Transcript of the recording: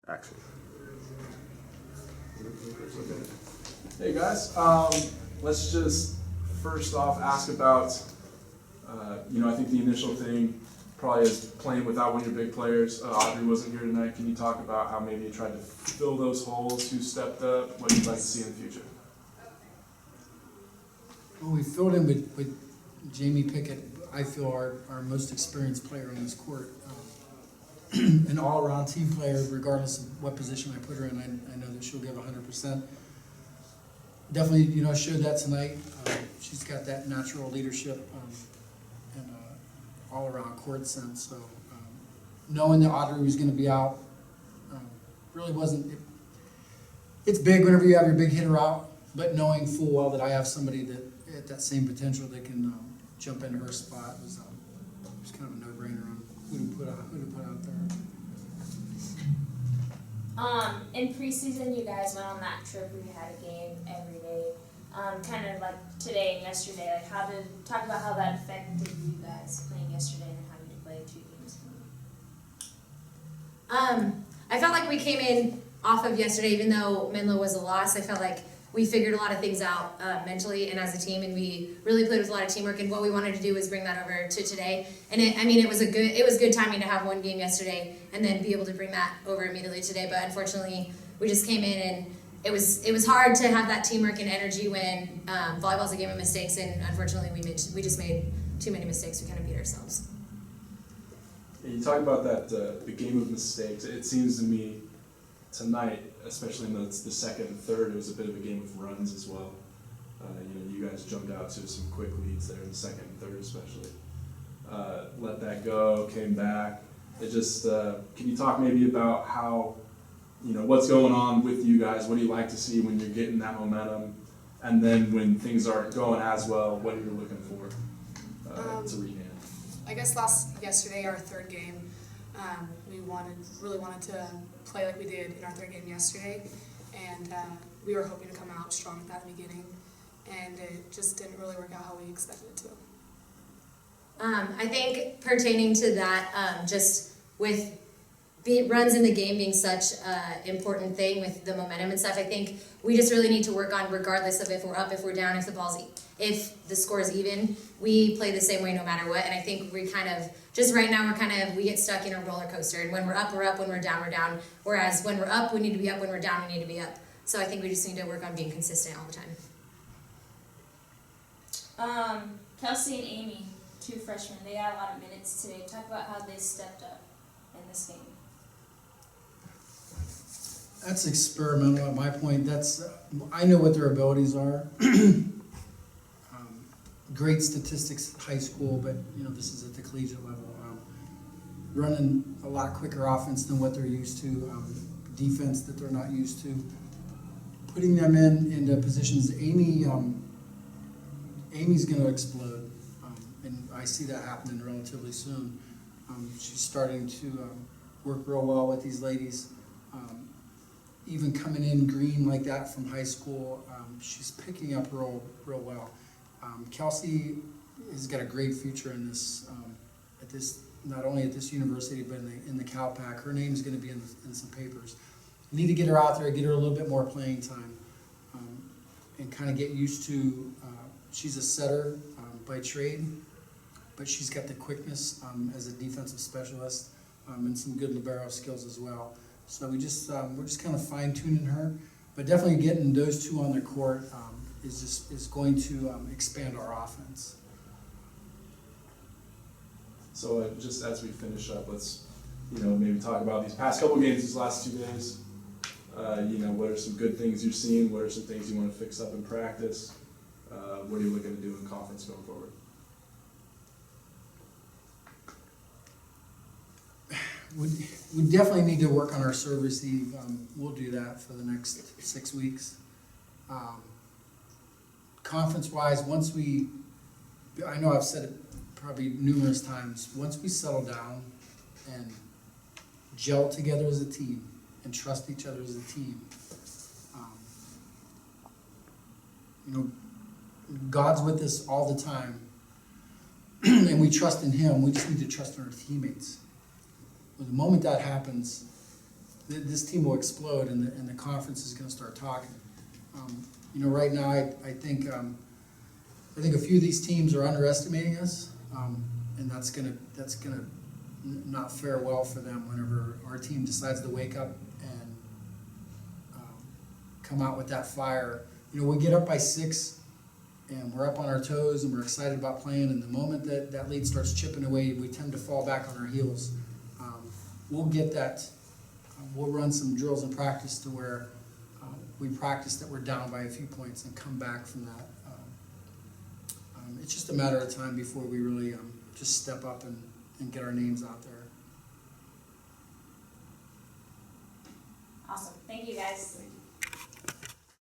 Action. Hey guys, let's just first off ask about, I think the initial thing probably is playing without one of your big players. Audrey wasn't here tonight. Can you talk about how maybe you tried to fill those holes, who stepped up, what you'd like to see in the future? Well, we filled in with Jamie Pickett, I feel our most experienced player on this court. An all-around team player, regardless of what position I put her in. I know that she'll give 100%. Definitely, showed that tonight. She's got that natural leadership and all-around court sense. So knowing that Audrey was going to be out really wasn't. It's big whenever you have your big hitter out, but knowing full well that I have somebody that at that same potential that can jump into her spot was kind of a no-brainer on who to put out there. In preseason, you guys went on that trip where you had a game every day. Kind of like today and yesterday. Talk about how that affected you guys playing yesterday and having to play 2 games. I felt like we came in off of yesterday, even though Menlo was a loss. I felt like we figured a lot of things out mentally and as a team, and we really played with a lot of teamwork. And what we wanted to do was bring that over to today. And it was good timing to have one game yesterday and then be able to bring that over immediately today. But unfortunately, we just came in and it was hard to have that teamwork and energy when volleyball's a game of mistakes. And unfortunately, we just made too many mistakes. We kind of beat ourselves. Yeah, you talk about that the game of mistakes. It seems to me tonight, especially in the second and third, it was a bit of a game of runs as well. You guys jumped out to some quick leads there in the second and third especially. Let that go, came back. It just, can you talk maybe about how, what's going on with you guys? What do you like to see when you're getting that momentum? And then when things aren't going as well, what are you looking for to rehand? I guess yesterday, our third game, we really wanted to play like we did in our third game yesterday, and we were hoping to come out strong at the beginning, and it just didn't really work out how we expected it to. I think pertaining to that, just with runs in the game being such an important thing with the momentum and stuff, I think we just really need to work on, regardless of if we're up, if we're down, if the score is even, we play the same way no matter what. And I think we right now we get stuck in a roller coaster. And when we're up, when we're down, we're down. Whereas when we're up, we need to be up. When we're down, we need to be up. So I think we just need to work on being consistent all the time. Kelsey and Amy, 2 freshmen, they got a lot of minutes today. Talk about how they stepped up in this game. That's experimental at my point. I know what their abilities are. Great statistics at high school, but this is at the collegiate level. Running a lot quicker offense than what they're used to, defense that they're not used to. Putting them into positions. Amy's going to explode, and I see that happening relatively soon. She's starting to work real well with these ladies. Even coming in green like that from high school, she's picking up real well. Kelsey has got a great future in this, not only at this university, but in the Cal Pac. Her name is going to be in some papers. We need to get her out there, get her a little bit more playing time, and kind of get used to, she's a setter by trade, but she's got the quickness as a defensive specialist and some good libero skills as well. So we're just kind of fine-tuning her, but definitely getting those 2 on the court is going to expand our offense. So just as we finish up, let's maybe talk about these past couple games, these last 2 days. What are some good things you're seeing? What are some things you want to fix up in practice? What are you looking to do in conference going forward? We definitely need to work on our serve receive. We'll do that for the next 6 weeks. Conference-wise, I know I've said it probably numerous times, once we settle down and gel together as a team and trust each other as a team, God's with us all the time, and we trust in Him. We just need to trust in our teammates. The moment that happens, this team will explode, and the conference is going to start talking. You know, right now, I think a few of these teams are underestimating us, and that's gonna not fare well for them whenever our team decides to wake up and come out with that fire. You know, we get up by 6, and we're up on our toes, and we're excited about playing, and the moment that lead starts chipping away, we tend to fall back on our heels. We'll get that, we'll run some drills in practice to where we practice that we're down by a few points and come back from that. It's just a matter of time before we really just step up and get our names out there. Awesome. Thank you guys. Thank you.